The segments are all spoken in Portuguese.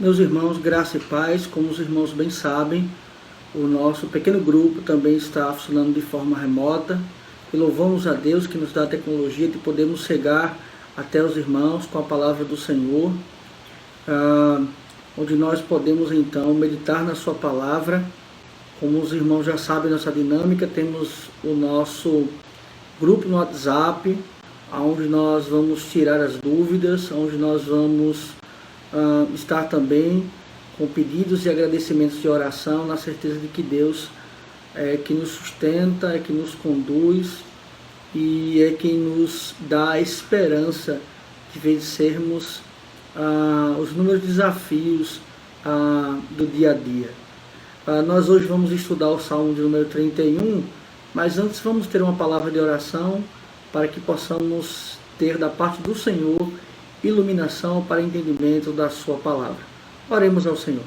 Meus irmãos, graça e paz, como os irmãos bem sabem, o nosso pequeno grupo também está funcionando de forma remota e louvamos a Deus que nos dá a tecnologia de podermos chegar até os irmãos com a palavra do Senhor, onde nós podemos então meditar na sua palavra. Como os irmãos já sabem nossa dinâmica, temos o nosso grupo no WhatsApp, onde nós vamos tirar as dúvidas, onde nós vamos estar também com pedidos e agradecimentos de oração, na certeza de que Deus é que nos sustenta, é que nos conduz e é quem nos dá a esperança de vencermos os inúmeros desafios do dia a dia. Nós hoje vamos estudar o Salmo de número 31, mas antes vamos ter uma palavra de oração para que possamos ter da parte do Senhor iluminação para entendimento da sua palavra. Oremos ao Senhor.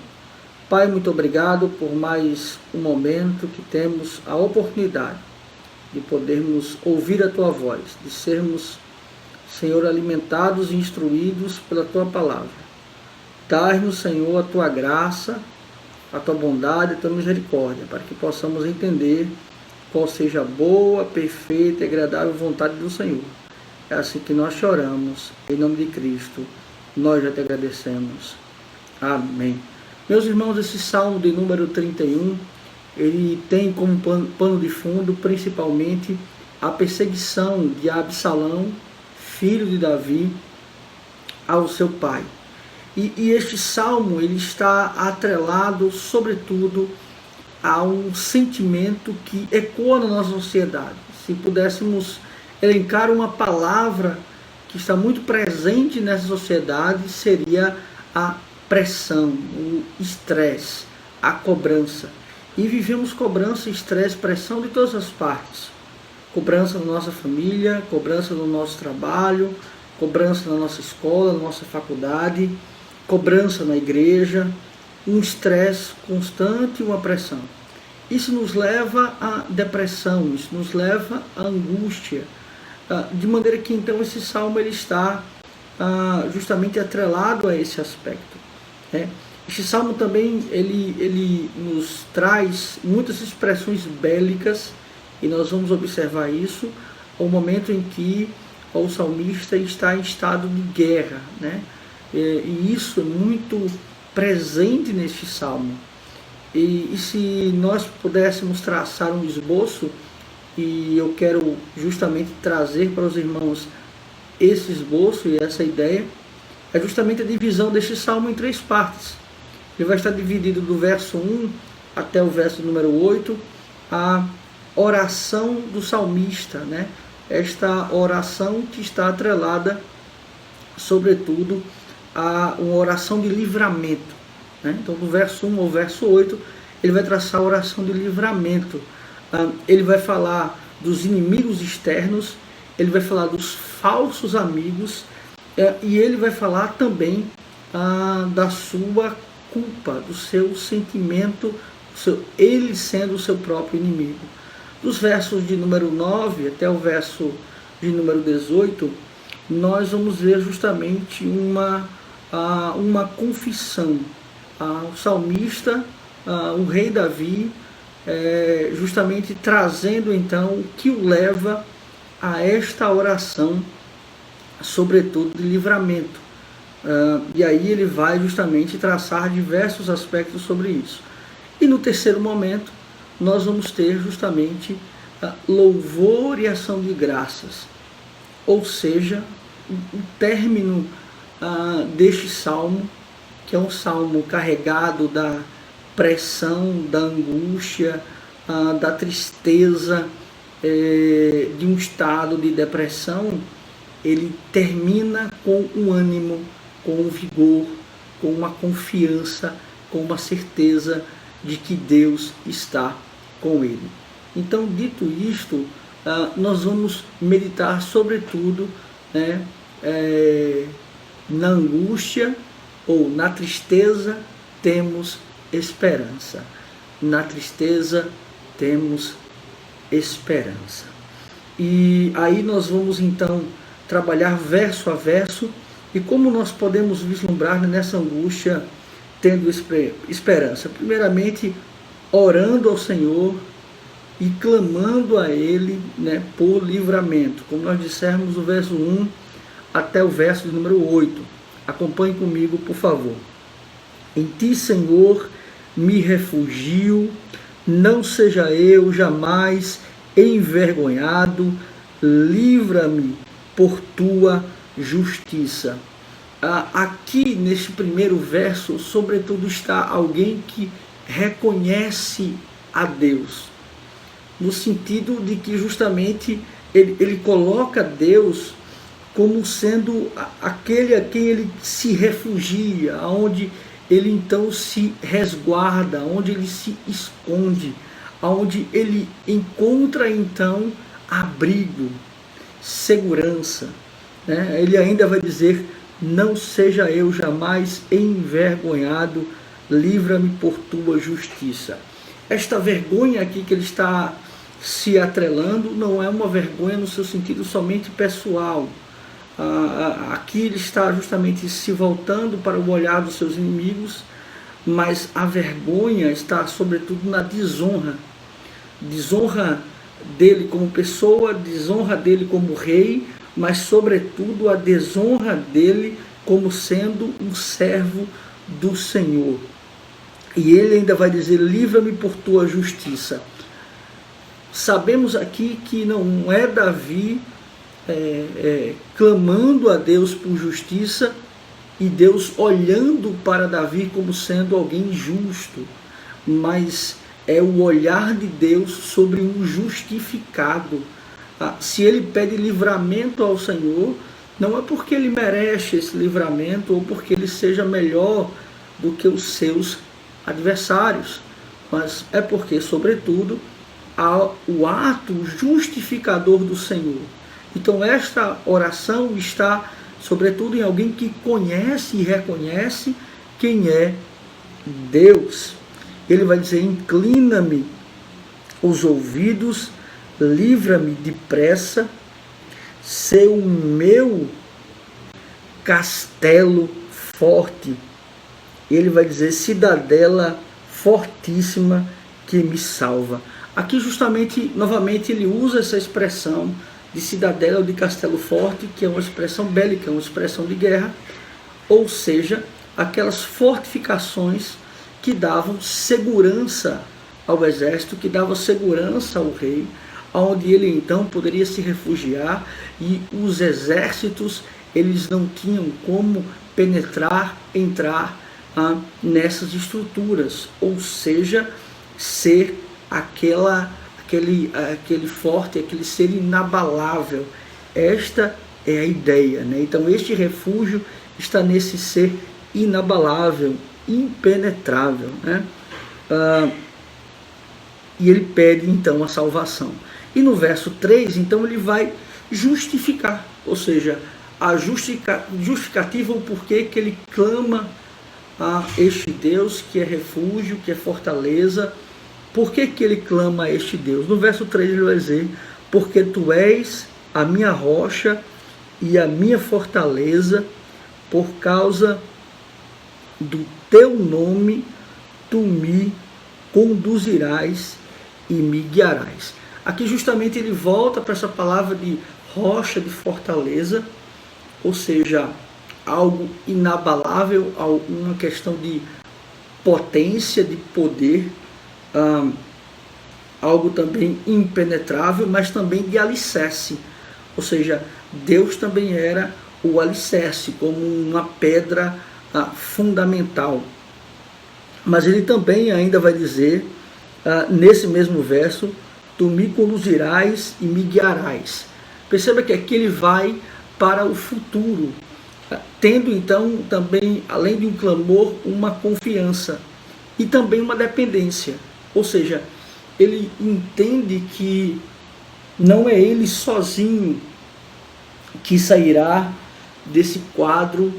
Pai, muito obrigado por mais um momento que temos a oportunidade de podermos ouvir a tua voz, de sermos, Senhor, alimentados e instruídos pela tua palavra. Dai-nos, Senhor, a tua graça, a tua bondade, a tua misericórdia, para que possamos entender qual seja a boa, perfeita e agradável vontade do Senhor. É assim que nós choramos, em nome de Cristo, nós já te agradecemos. Amém. Meus irmãos, esse Salmo de número 31, ele tem como pano de fundo, principalmente, a perseguição de Absalão, filho de Davi, ao seu pai. E este Salmo, ele está atrelado, sobretudo, a um sentimento que ecoa na nossa sociedade. Se pudéssemos elencar uma palavra que está muito presente nessa sociedade, seria a pressão, o estresse, a cobrança. E vivemos cobrança, estresse, pressão de todas as partes. Cobrança na nossa família, cobrança no nosso trabalho, cobrança na nossa escola, na nossa faculdade, cobrança na igreja, um estresse constante e uma pressão. Isso nos leva à depressão, isso nos leva à angústia, de maneira que então esse salmo ele está justamente atrelado a esse aspecto. Este salmo também ele nos traz muitas expressões bélicas, e nós vamos observar isso ao momento em que o salmista está em estado de guerra, e isso é muito presente neste salmo. E se nós pudéssemos traçar um esboço, e eu quero justamente trazer para os irmãos esse esboço e essa ideia, é justamente a divisão deste salmo em 3 partes. Ele vai estar dividido do verso 1 até o verso número 8, a oração do salmista, Esta oração que está atrelada, sobretudo, a uma oração de livramento. Então, do verso 1 ao verso 8, ele vai traçar a oração de livramento. Ele vai falar dos inimigos externos, ele vai falar dos falsos amigos, e ele vai falar também da sua culpa, do seu sentimento, ele sendo o seu próprio inimigo. Dos versos de número 9 até o verso de número 18, nós vamos ver justamente uma confissão. O salmista, o rei Davi, justamente trazendo então o que o leva a esta oração, sobretudo de livramento. E aí ele vai justamente traçar diversos aspectos sobre isso. E no terceiro momento, nós vamos ter justamente louvor e ação de graças, ou seja, o término deste salmo, que é um salmo carregado da pressão, da angústia, da tristeza, de um estado de depressão. Ele termina com um ânimo, com um vigor, com uma confiança, com uma certeza de que Deus está com ele. Então, dito isto, nós vamos meditar sobretudo na angústia ou na tristeza temos esperança. Na tristeza temos esperança. E aí nós vamos então trabalhar verso a verso, e como nós podemos vislumbrar nessa angústia tendo esperança? Primeiramente, orando ao Senhor e clamando a Ele, né, por livramento. Como nós dissemos, o verso 1 até o verso de número 8. Acompanhe comigo, por favor. Em Ti, Senhor, me refugio, não seja eu jamais envergonhado, livra-me por Tua justiça. Aqui neste primeiro verso, sobretudo, está alguém que reconhece a Deus, no sentido de que justamente ele coloca Deus como sendo aquele a quem ele se refugia, onde ele então se resguarda, onde ele se esconde, onde ele encontra então abrigo, segurança, né? Ele ainda vai dizer: não seja eu jamais envergonhado, livra-me por Tua justiça. Esta vergonha aqui que ele está se atrelando não é uma vergonha no seu sentido somente pessoal. Aqui ele está justamente se voltando para o olhar dos seus inimigos, mas a vergonha está sobretudo na desonra. Desonra dele como pessoa, desonra dele como rei, mas sobretudo a desonra dele como sendo um servo do Senhor. E ele ainda vai dizer: livra-me por Tua justiça. Sabemos aqui que não é Davi clamando a Deus por justiça e Deus olhando para Davi como sendo alguém justo, mas é o olhar de Deus sobre um justificado. Se ele pede livramento ao Senhor, não é porque ele merece esse livramento ou porque ele seja melhor do que os seus adversários, mas é porque, sobretudo, há o ato justificador do Senhor. Então esta oração está sobretudo em alguém que conhece e reconhece quem é Deus. Ele vai dizer: inclina-me os ouvidos, livra-me depressa, ser o meu castelo forte. Ele vai dizer: cidadela fortíssima que me salva. Aqui justamente, novamente, ele usa essa expressão de cidadela ou de castelo forte, que é uma expressão bélica, uma expressão de guerra, ou seja, aquelas fortificações que davam segurança ao exército, que davam segurança ao rei, onde ele então poderia se refugiar, e os exércitos eles não tinham como penetrar, entrar nessas estruturas, ou seja, ser aquele forte, aquele ser inabalável. Esta é a ideia, né? Então este refúgio está nesse ser inabalável, impenetrável, né? E ele pede então a salvação. E no verso 3, então ele vai justificar, ou seja, a justificativa o porquê que ele clama a este Deus que é refúgio, que é fortaleza. Por que ele clama a este Deus? No verso 3 ele vai dizer: porque Tu és a minha rocha e a minha fortaleza, por causa do Teu nome, Tu me conduzirás e me guiarás. Aqui justamente ele volta para essa palavra de rocha, de fortaleza, ou seja, algo inabalável, uma questão de potência, de poder, algo também impenetrável, mas também de alicerce, ou seja, Deus também era o alicerce, como uma pedra fundamental. Mas ele também ainda vai dizer, nesse mesmo verso: Tu me conduzirás e me guiarás. Perceba que aqui ele vai para o futuro, tendo então também, além de um clamor, uma confiança e também uma dependência. Ou seja, ele entende que não é ele sozinho que sairá desse quadro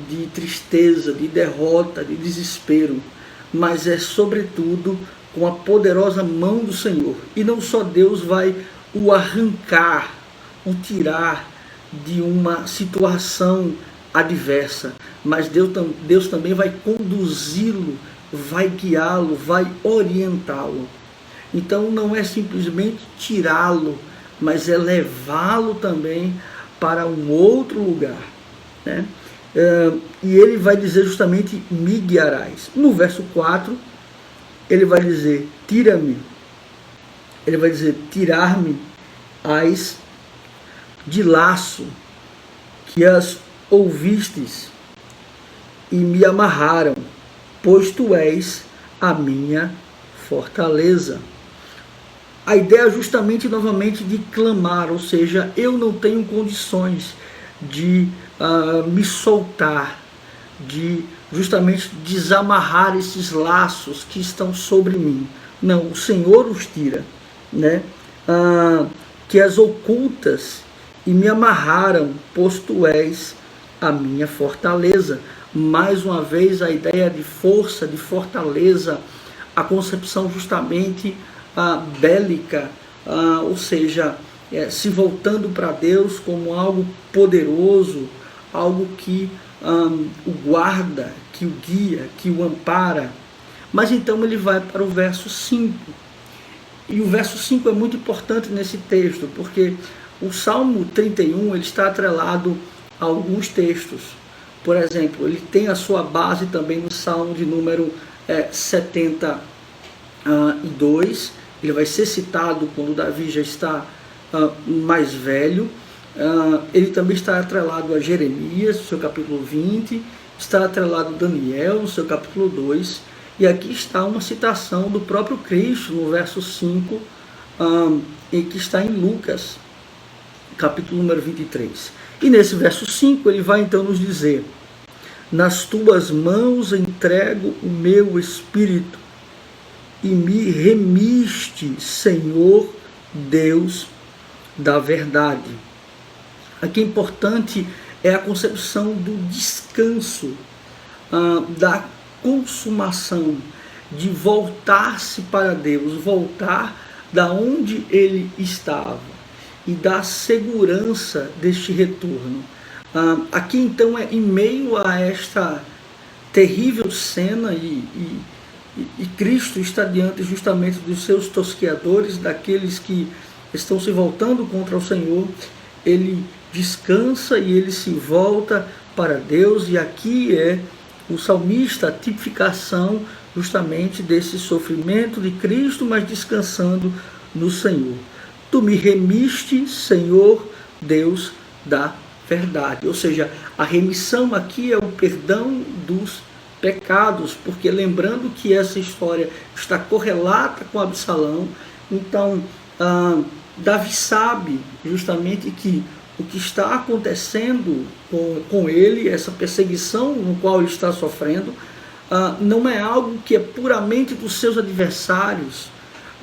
de tristeza, de derrota, de desespero, mas é sobretudo com a poderosa mão do Senhor. E não só Deus vai o arrancar, o tirar de uma situação adversa, mas Deus também vai conduzi-lo, vai guiá-lo, vai orientá-lo. Então não é simplesmente tirá-lo, mas é levá-lo também para um outro lugar, né? E ele vai dizer justamente, me guiarás. No verso 4, ele vai dizer, tira-me. Ele vai dizer, tirar-me as de laço, que as ouvistes e me amarraram, pois tu és a minha fortaleza. A ideia é justamente, novamente, de clamar, ou seja, eu não tenho condições de me soltar, de justamente desamarrar esses laços que estão sobre mim. Não, o Senhor os tira, né? Que as ocultas e me amarraram, pois tu és a minha fortaleza. Mais uma vez a ideia de força, de fortaleza, a concepção justamente bélica, ou seja, se voltando para Deus como algo poderoso, algo que o guarda, que o guia, que o ampara. Mas então ele vai para o verso 5. E o verso 5 é muito importante nesse texto, porque o Salmo 31 ele está atrelado a alguns textos. Por exemplo, ele tem a sua base também no Salmo de número 72. Ele vai ser citado quando Davi já está mais velho. Ele também está atrelado a Jeremias, no seu capítulo 20. Está atrelado a Daniel, no seu capítulo 2. E aqui está uma citação do próprio Cristo, no verso 5, e que está em Lucas, capítulo número 23. E nesse verso 5 ele vai então nos dizer, nas tuas mãos entrego o meu espírito, e me remiste, Senhor Deus da verdade. Aqui é importante é a concepção do descanso, da consumação, de voltar-se para Deus, voltar da onde ele estava e da segurança deste retorno. Aqui então é em meio a esta terrível cena e Cristo está diante justamente dos seus tosqueadores, daqueles que estão se voltando contra o Senhor. Ele descansa e ele se volta para Deus, e aqui é o salmista, a tipificação justamente desse sofrimento de Cristo, mas descansando no Senhor. Tu me remiste, Senhor Deus da verdade. Ou seja, a remissão aqui é o perdão dos pecados, porque lembrando que essa história está correlata com Absalão, então Davi sabe justamente que o que está acontecendo com ele, essa perseguição no qual ele está sofrendo, não é algo que é puramente dos seus adversários,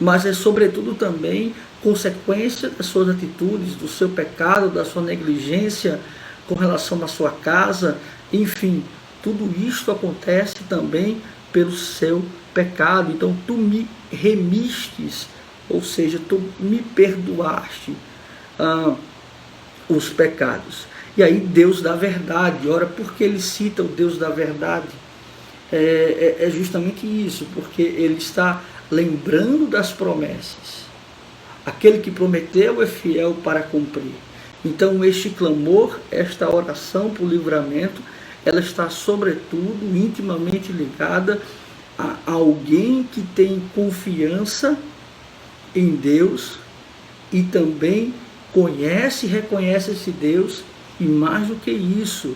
mas é sobretudo também consequência das suas atitudes, do seu pecado, da sua negligência com relação à sua casa, enfim, tudo isto acontece também pelo seu pecado. Então tu me remistes, ou seja, tu me perdoaste os pecados. E aí Deus da verdade, ora, por que ele cita o Deus da verdade? É justamente isso, porque ele está lembrando das promessas. Aquele que prometeu é fiel para cumprir. Então este clamor, esta oração por livramento, ela está sobretudo intimamente ligada a alguém que tem confiança em Deus e também conhece e reconhece esse Deus, e mais do que isso,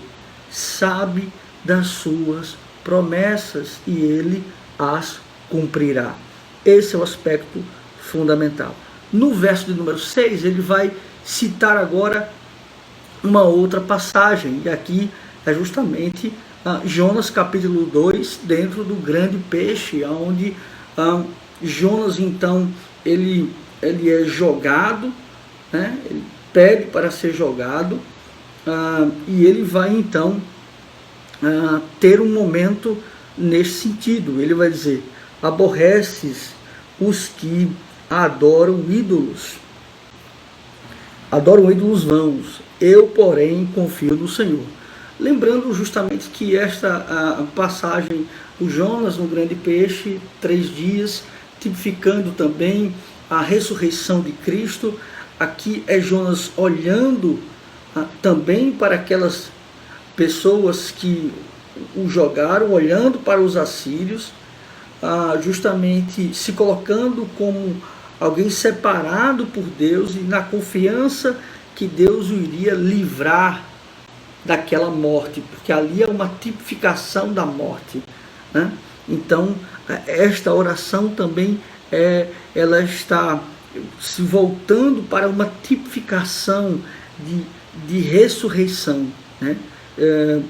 sabe das suas promessas e ele as cumprirá. Esse é o aspecto fundamental. No verso de número 6, ele vai citar agora uma outra passagem, e aqui é justamente Jonas capítulo 2, dentro do grande peixe, onde Jonas então ele é jogado, né? Ele pede para ser jogado, e ele vai então ter um momento nesse sentido. Ele vai dizer, aborreces os que adoram ídolos vãos, eu porém confio no Senhor. lembrando justamente que esta a passagem do Jonas no grande peixe, 3 dias, tipificando também a ressurreição de Cristo. Aqui é Jonas olhando também para aquelas pessoas que o jogaram, olhando para os assírios, justamente se colocando como alguém separado por Deus e na confiança que Deus o iria livrar daquela morte, porque ali é uma tipificação da morte, né? Então, esta oração também ela está se voltando para uma tipificação de ressurreição, né?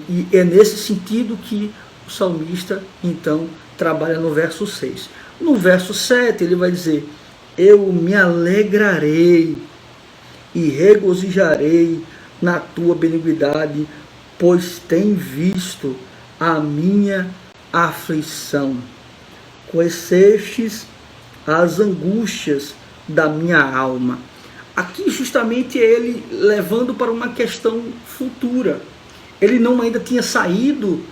E é nesse sentido que o salmista, então, trabalha no verso 6. No verso 7, ele vai dizer: eu me alegrarei e regozijarei na tua benignidade, pois tem visto a minha aflição. Conhecestes as angústias da minha alma. Aqui justamente é ele levando para uma questão futura. Ele não ainda tinha saído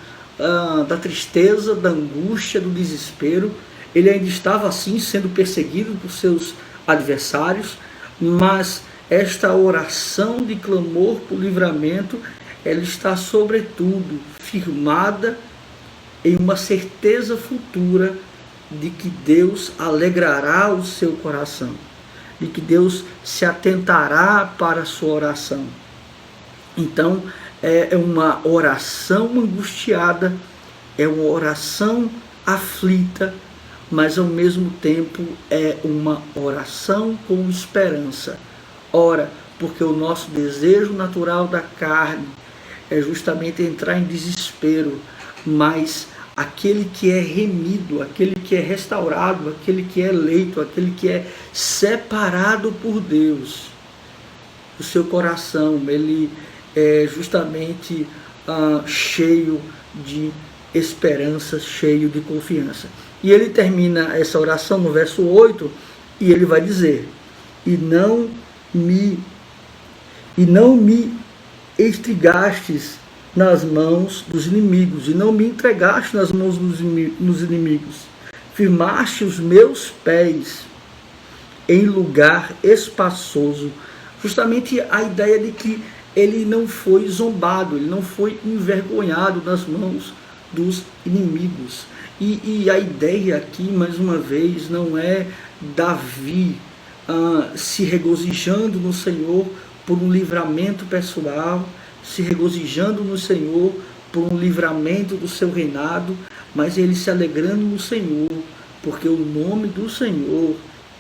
da tristeza, da angústia, do desespero. Ele ainda estava assim sendo perseguido por seus adversários, mas esta oração de clamor por livramento, ela está sobretudo firmada em uma certeza futura de que Deus alegrará o seu coração, de que Deus se atentará para a sua oração. Então, é uma oração angustiada, é uma oração aflita, mas ao mesmo tempo é uma oração com esperança. Ora, porque o nosso desejo natural da carne é justamente entrar em desespero, mas aquele que é remido, aquele que é restaurado, aquele que é eleito, aquele que é separado por Deus, o seu coração, ele é justamente cheio de esperança, cheio de confiança. E ele termina essa oração no verso 8, e ele vai dizer: e não me instigastes nas mãos dos inimigos, e não me entregaste nas mãos dos inimigos. Firmaste os meus pés em lugar espaçoso. Justamente a ideia de que ele não foi zombado, ele não foi envergonhado nas mãos dos inimigos. E a ideia aqui, mais uma vez, não é Davi se regozijando no Senhor por um livramento pessoal, se regozijando no Senhor por um livramento do seu reinado, mas ele se alegrando no Senhor, porque o nome do Senhor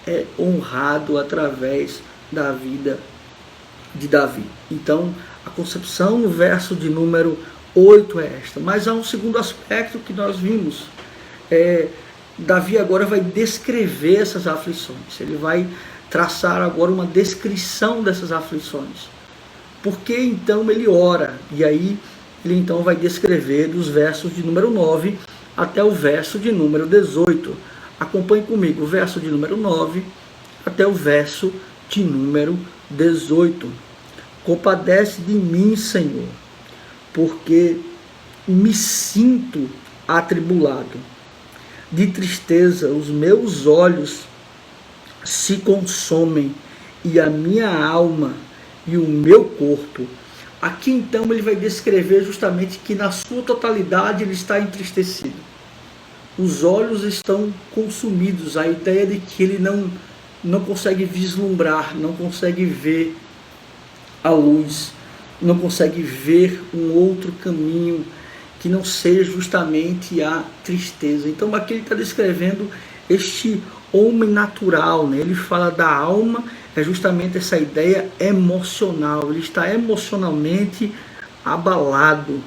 é honrado através da vida de Davi. Então, a concepção no verso de número 8 é esta. Mas há um segundo aspecto que nós vimos. Davi agora vai descrever essas aflições. Ele vai traçar agora uma descrição dessas aflições. Por que então ele ora? E aí ele então vai descrever dos versos de número 9 até o verso de número 18. Acompanhe comigo o verso de número 9 até o verso de número 18. Compadece de mim, Senhor, porque me sinto atribulado. De tristeza os meus olhos se consomem, e a minha alma e o meu corpo. Aqui então ele vai descrever justamente que na sua totalidade ele está entristecido. Os olhos estão consumidos, a ideia de que ele não consegue vislumbrar, não consegue ver a luz, não consegue ver um outro caminho que não seja justamente a tristeza. Então aqui ele está descrevendo este homem natural, né? Ele fala da alma, é justamente essa ideia emocional, ele está emocionalmente abalado.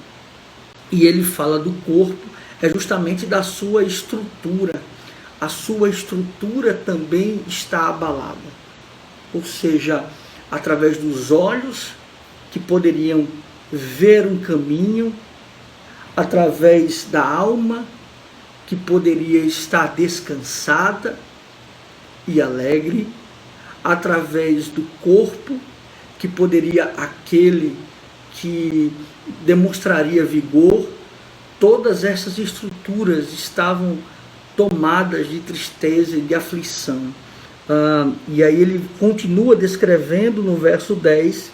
E ele fala do corpo, é justamente da sua estrutura. A sua estrutura também está abalada. Ou seja, através dos olhos que poderiam ver um caminho, através da alma que poderia estar descansada e alegre, através do corpo que poderia aquele que demonstraria vigor, todas essas estruturas estavam tomadas de tristeza e de aflição. E aí ele continua descrevendo no verso 10,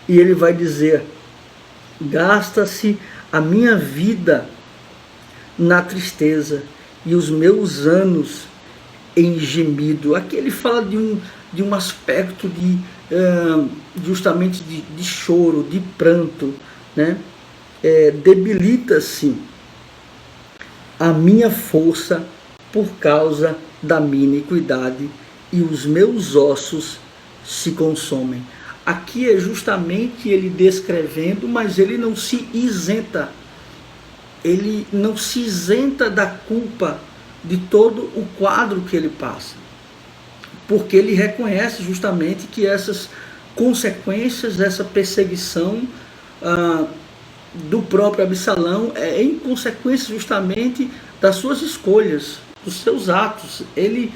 e ele vai dizer: gasta-se a minha vida na tristeza e os meus anos em gemido. Aqui ele fala de um aspecto justamente de choro, de pranto, né? Debilita-se a minha força por causa da minha iniquidade, e os meus ossos se consomem. Aqui é justamente ele descrevendo, mas ele não se isenta. Ele não se isenta da culpa de todo o quadro que ele passa. Porque ele reconhece justamente que essas consequências, essa perseguição do próprio Absalão é em consequência justamente das suas escolhas, dos seus atos. Ele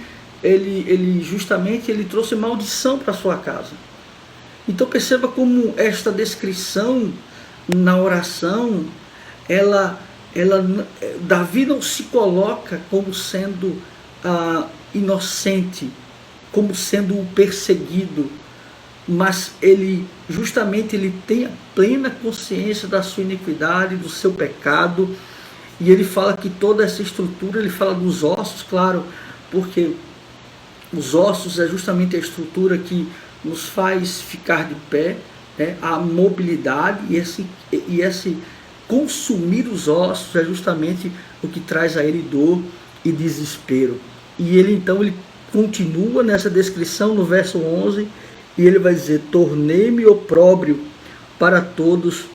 justamente trouxe maldição para sua casa. Então perceba como esta descrição na oração, Davi não se coloca como sendo inocente, como sendo o perseguido, mas ele tem a plena consciência da sua iniquidade, do seu pecado, e ele fala que toda essa estrutura, ele fala dos ossos, claro, porque os ossos é justamente a estrutura que nos faz ficar de pé, né? A mobilidade e esse consumir os ossos é justamente o que traz a ele dor e desespero. E ele continua nessa descrição no verso 11, e ele vai dizer: tornei-me opróbrio para todos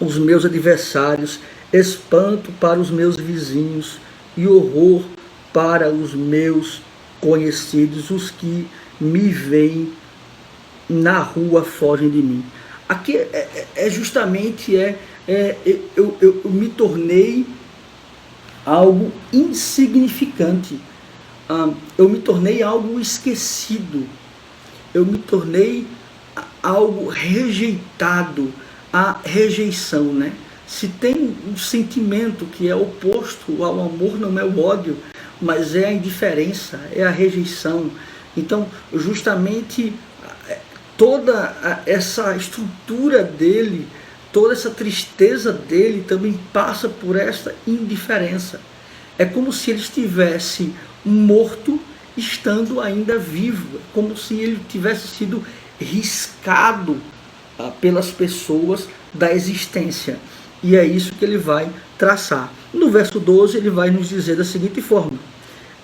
os meus adversários, espanto para os meus vizinhos e horror para os meus conhecidos, os que me veem na rua fogem de mim. Aqui justamente eu me tornei algo insignificante, eu me tornei algo esquecido, eu me tornei algo rejeitado, a rejeição, né? Se tem um sentimento que é oposto ao amor, não é o ódio, mas é a indiferença, é a rejeição. Então, justamente toda essa estrutura dele, toda essa tristeza dele também passa por esta indiferença. É como se ele estivesse morto estando ainda vivo, é como se ele tivesse sido riscado pelas pessoas da existência. E é isso que ele vai traçar. No verso 12 ele vai nos dizer da seguinte forma: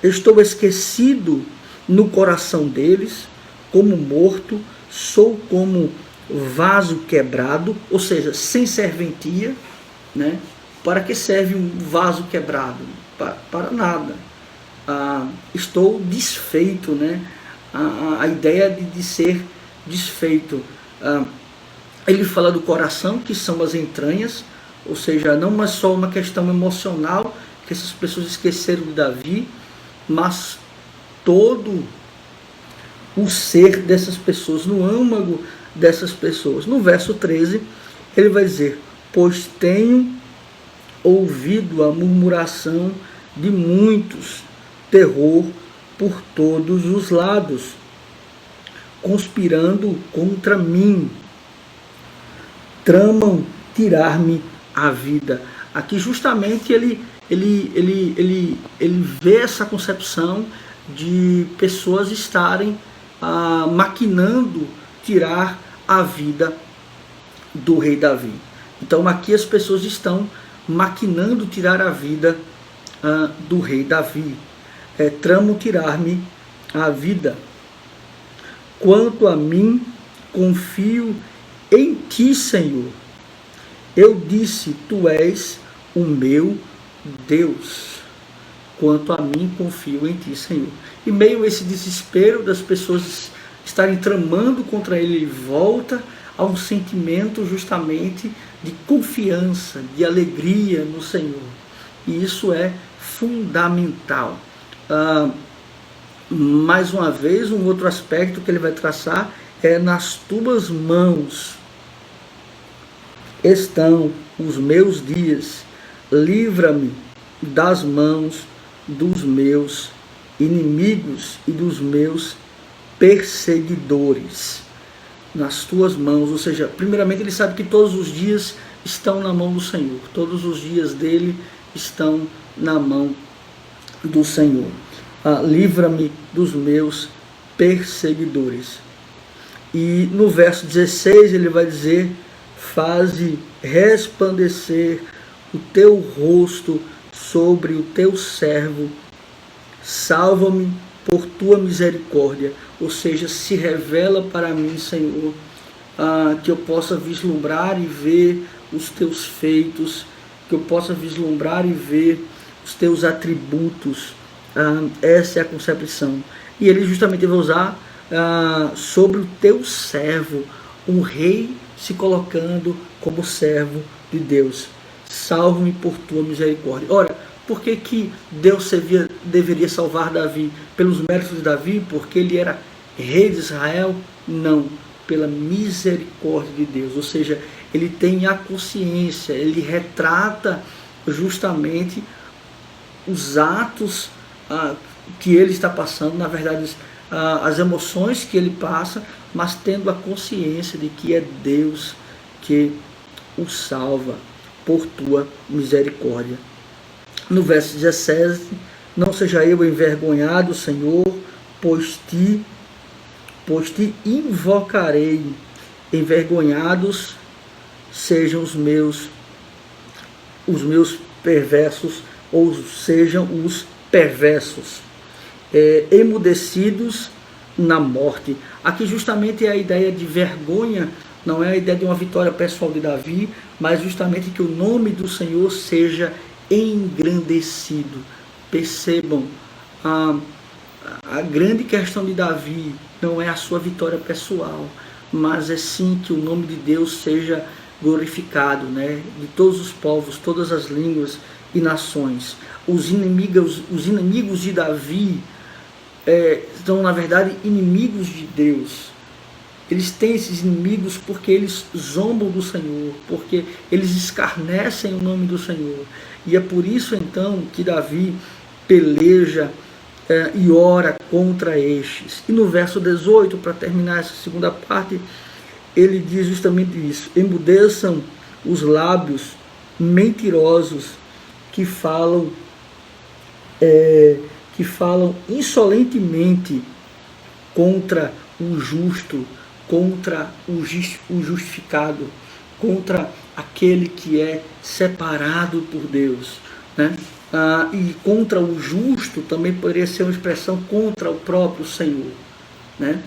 estou esquecido no coração deles, como morto, sou como vaso quebrado, ou seja, sem serventia, né? Para que serve um vaso quebrado? Para nada. Estou desfeito, né? A ideia de ser desfeito. Ele fala do coração, que são as entranhas, ou seja, não é só uma questão emocional que essas pessoas esqueceram de Davi, mas todo o ser dessas pessoas, no âmago dessas pessoas. No verso 13, ele vai dizer: pois tenho ouvido a murmuração de muitos, terror por todos os lados, conspirando contra mim, tramam tirar-me a vida. Aqui justamente ele vê essa concepção de pessoas estarem maquinando tirar a vida do rei Davi. Então aqui as pessoas estão maquinando tirar a vida do rei Davi. Tramam tirar-me a vida. Quanto a mim, confio em ti, Senhor. Eu disse: tu és o meu Deus. Quanto a mim, confio em ti, Senhor. E meio a esse desespero das pessoas estarem tramando contra ele, ele volta a um sentimento justamente de confiança, de alegria no Senhor. E isso é fundamental. Mais uma vez, um outro aspecto que ele vai traçar é: nas tuas mãos estão os meus dias. Livra-me das mãos dos meus inimigos e dos meus perseguidores. Nas tuas mãos, ou seja, primeiramente ele sabe que todos os dias estão na mão do Senhor. Todos os dias dele estão na mão do Senhor. Livra-me dos meus perseguidores. E no verso 16 ele vai dizer: faze resplandecer o teu rosto sobre o teu servo, salva-me por tua misericórdia. Ou seja, se revela para mim, Senhor, que eu possa vislumbrar e ver os teus feitos, que eu possa vislumbrar e ver os teus atributos. Essa é a concepção. E ele justamente vai usar sobre o teu servo, um rei se colocando como servo de Deus. Salve-me por tua misericórdia. Ora, por que Deus deveria salvar Davi? Pelos méritos de Davi? Porque ele era rei de Israel? Não, pela misericórdia de Deus. Ou seja, ele tem a consciência, ele retrata justamente os atos que ele está passando, na verdade, as emoções que ele passa, mas tendo a consciência de que é Deus que o salva por tua misericórdia. No verso 17, não seja eu envergonhado, Senhor, pois te invocarei. Envergonhados sejam os meus perversos, ou sejam os perversos, emudecidos na morte. Aqui justamente é a ideia de vergonha, não é a ideia de uma vitória pessoal de Davi, mas justamente que o nome do Senhor seja engrandecido. Percebam, a grande questão de Davi não é a sua vitória pessoal, mas é sim que o nome de Deus seja glorificado, né? De todos os povos, todas as línguas e nações. Os inimigos de Davi são, na verdade, inimigos de Deus. Eles têm esses inimigos porque eles zombam do Senhor, porque eles escarnecem o nome do Senhor. E é por isso, então, que Davi peleja e ora contra estes. E no verso 18, para terminar essa segunda parte, ele diz justamente isso: emudeçam os lábios mentirosos que falam insolentemente contra o justo, contra o justificado, contra aquele que é separado por Deus, né? E contra o justo também poderia ser uma expressão contra o próprio Senhor, né?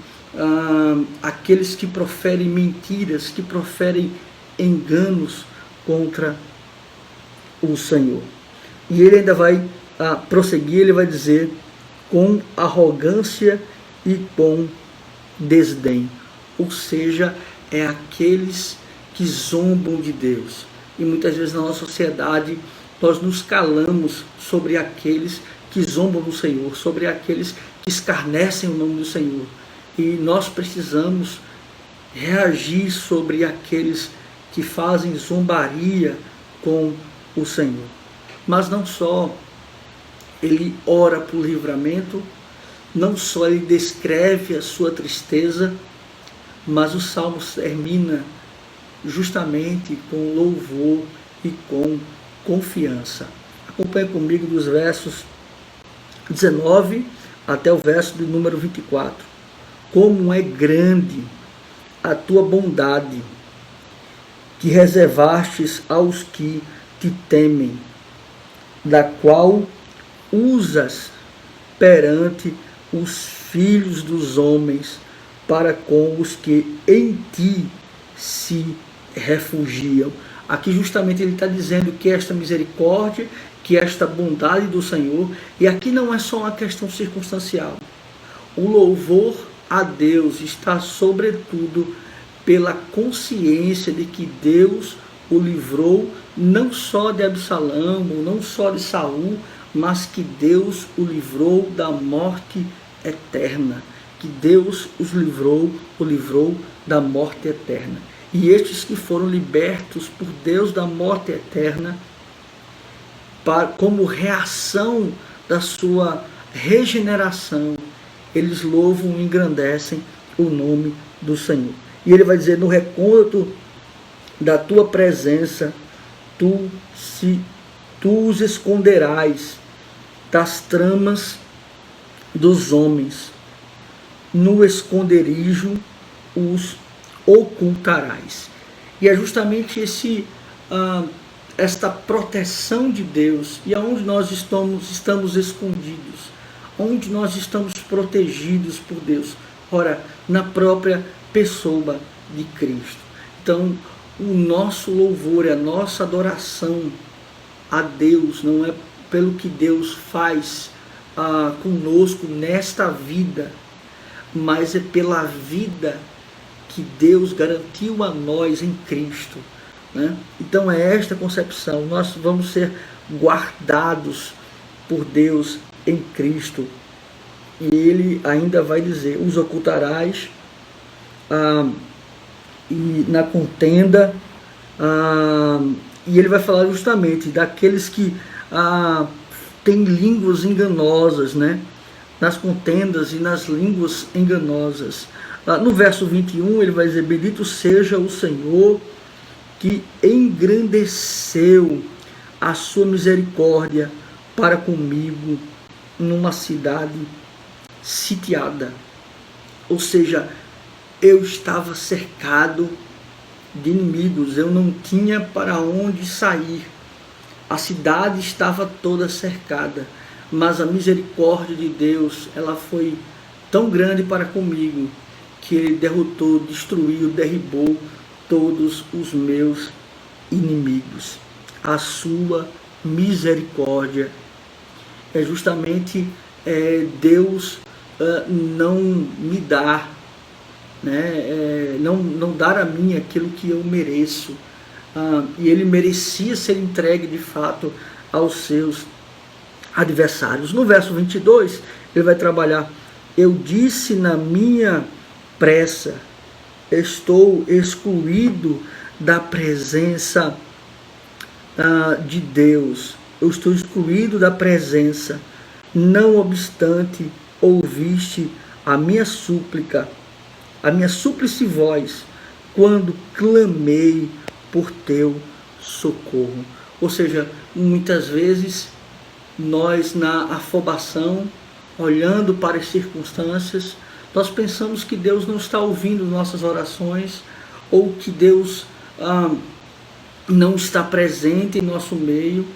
Aqueles que proferem mentiras, que proferem enganos contra o Senhor. E ele ainda vai prosseguir, ele vai dizer: com arrogância e com desdém. Ou seja, é aqueles que zombam de Deus. E muitas vezes na nossa sociedade nós nos calamos sobre aqueles que zombam do Senhor, sobre aqueles que escarnecem o nome do Senhor. E nós precisamos reagir sobre aqueles que fazem zombaria com o Senhor. Mas não só ele ora por livramento, não só ele descreve a sua tristeza, mas o Salmo termina justamente com louvor e com confiança. Acompanhe comigo dos versos 19 até o verso de número 24. Como é grande a tua bondade, que reservastes aos que te temem, da qual usas perante os filhos dos homens, para com os que em ti se refugiam. Aqui justamente ele está dizendo que esta misericórdia, que esta bondade do Senhor, e aqui não é só uma questão circunstancial. O louvor a Deus está sobretudo pela consciência de que Deus o livrou não só de Absalão, não só de Saul, mas que Deus o livrou da morte eterna. Que Deus o livrou da morte eterna. E estes que foram libertos por Deus da morte eterna, como reação da sua regeneração, eles louvam e engrandecem o nome do Senhor. E ele vai dizer: no recôndito da tua presença, tu os esconderás das tramas dos homens, no esconderijo os ocultarás. E é justamente esta proteção de Deus, e aonde nós estamos escondidos, onde nós estamos protegidos por Deus. Ora, na própria pessoa de Cristo. Então, o nosso louvor, a nossa adoração a Deus não é pelo que Deus faz conosco nesta vida, mas é pela vida que Deus garantiu a nós em Cristo, né? Então é esta concepção: nós vamos ser guardados por Deus em Cristo. E ele ainda vai dizer: os ocultarás e na contenda, e ele vai falar justamente daqueles que têm línguas enganosas, né? Nas contendas e nas línguas enganosas. No verso 21 ele vai dizer: bendito seja o Senhor que engrandeceu a sua misericórdia para comigo numa cidade sitiada. Ou seja, eu estava cercado de inimigos, eu não tinha para onde sair, a cidade estava toda cercada, mas a misericórdia de Deus, ela foi tão grande para comigo, que ele derrotou, destruiu, derribou todos os meus inimigos. A sua misericórdia é justamente Deus não me dar, né? Não dar a mim aquilo que eu mereço. E ele merecia ser entregue de fato aos seus adversários. No verso 22, ele vai trabalhar: eu disse na minha pressa, estou excluído da presença de Deus. Eu estou excluído da presença. Não obstante, ouviste a minha súplica, a minha súplice voz, quando clamei por teu socorro. Ou seja, muitas vezes nós, na afobação, olhando para as circunstâncias, nós pensamos que Deus não está ouvindo nossas orações, ou que Deus não está presente em nosso meio,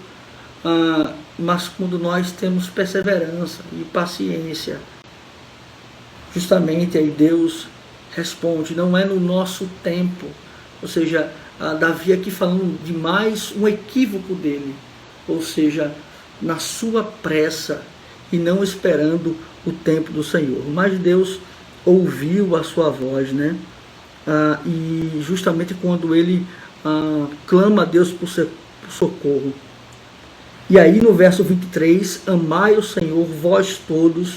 mas quando nós temos perseverança e paciência, justamente aí Deus responde. Não é no nosso tempo. Ou seja, Davi aqui falando de mais um equívoco dele, ou seja, na sua pressa e não esperando o tempo do Senhor. Mas Deus ouviu a sua voz, né? E justamente quando ele clama a Deus por socorro. E aí no verso 23, amai o Senhor, vós todos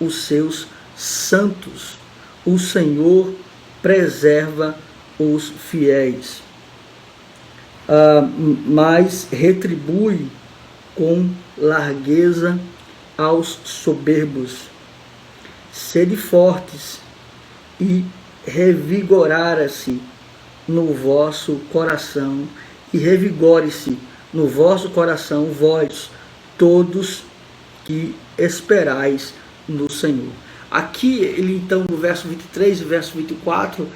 os seus santos. O Senhor preserva os fiéis, mas retribui com largueza aos soberbos. Sede fortes e revigorara-se no vosso coração, e revigore-se no vosso coração vós todos que esperais no Senhor. Aqui ele então no verso 23 e verso 24,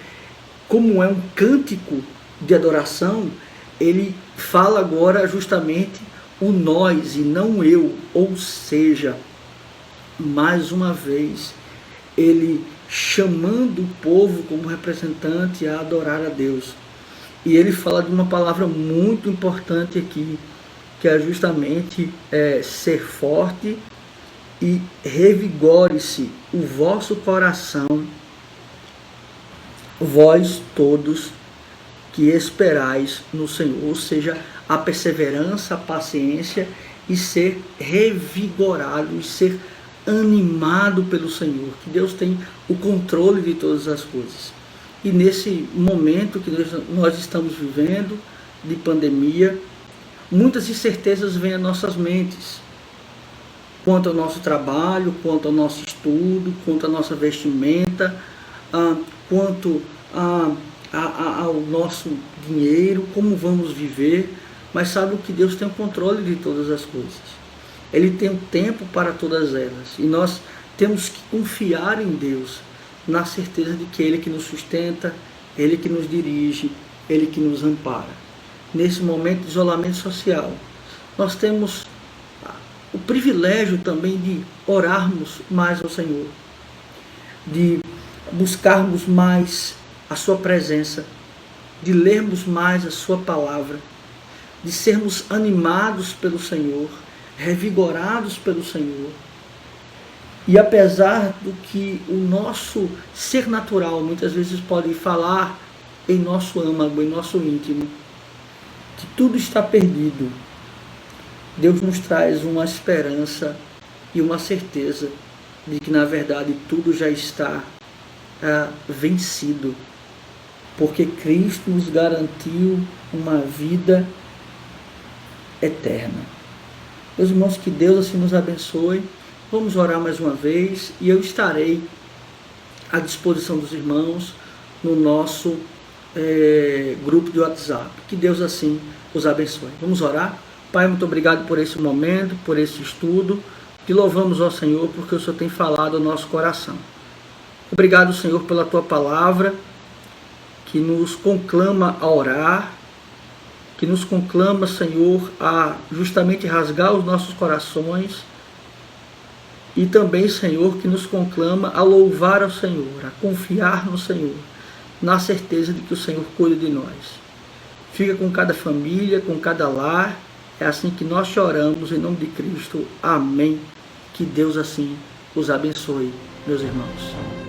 como é um cântico de adoração, ele fala agora justamente o nós e não eu, ou seja, mais uma vez, ele chamando o povo como representante a adorar a Deus. E ele fala de uma palavra muito importante aqui, que é justamente ser forte e revigore-se o vosso coração, vós todos que esperais no Senhor. Ou seja, a perseverança, a paciência e ser revigorado e ser animado pelo Senhor, que Deus tem o controle de todas as coisas. E nesse momento que nós estamos vivendo, de pandemia, muitas incertezas vêm às nossas mentes, quanto ao nosso trabalho, quanto ao nosso estudo, quanto à nossa vestimenta, quanto ao nosso dinheiro, como vamos viver. Mas sabe que Deus tem o controle de todas as coisas. Ele tem um tempo para todas elas. E nós temos que confiar em Deus, na certeza de que Ele que nos sustenta, Ele que nos dirige, Ele que nos ampara. Nesse momento de isolamento social, nós temos o privilégio também de orarmos mais ao Senhor, de buscarmos mais a sua presença, de lermos mais a sua palavra, de sermos animados pelo Senhor, revigorados pelo Senhor. E apesar do que o nosso ser natural muitas vezes pode falar em nosso âmago, em nosso íntimo, que tudo está perdido, Deus nos traz uma esperança e uma certeza de que na verdade tudo já está vencido, porque Cristo nos garantiu uma vida eterna. Meus irmãos, que Deus assim nos abençoe. Vamos orar mais uma vez e eu estarei à disposição dos irmãos no nosso grupo de WhatsApp. Que Deus assim os abençoe. Vamos orar? Pai, muito obrigado por esse momento, por esse estudo. Te louvamos, ó Senhor, porque o Senhor tem falado ao nosso coração. Obrigado, Senhor, pela Tua palavra, que nos conclama a orar, que nos conclama, Senhor, a justamente rasgar os nossos corações, e também, Senhor, que nos conclama a louvar ao Senhor, a confiar no Senhor, na certeza de que o Senhor cuida de nós. Fica com cada família, com cada lar. É assim que nós te oramos, em nome de Cristo. Amém. Que Deus assim os abençoe, meus irmãos.